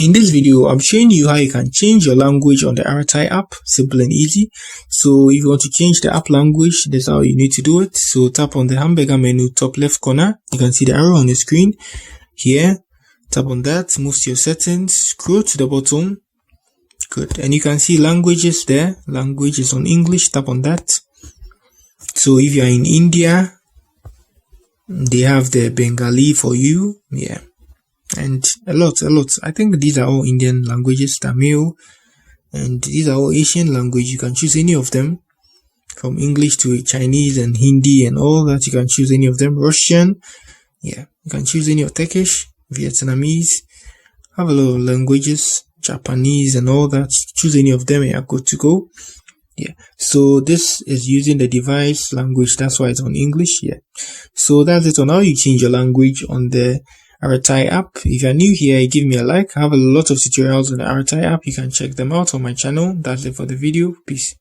In this video, I'm showing you how you can change your language on the Arattai app, simple and easy. So if you want to change the app language, that's how you need to do it. So tap on the hamburger menu, top left corner. You can see the arrow on the screen here. Tap on that, move to your settings, scroll to the bottom. Good. And you can see languages there. Language is on English, tap on that. So if you are in India, they have the Bengali for you. Yeah. And a lot. I think these are all Indian languages, Tamil, and these are all Asian language. You can choose any of them, from English to Chinese and Hindi and all that. You can choose any of them. Russian, yeah, you can choose any of Turkish, Vietnamese, have a lot of languages, Japanese and all that. Choose any of them and you're good to go. Yeah, so this is using the device language, that's why it's on English. Yeah, so that's it on how you change your language on the Arattai app. If you're new here, give me a like. I have a lot of tutorials on the Arattai app. You can check them out on my channel. That's it for the video. Peace.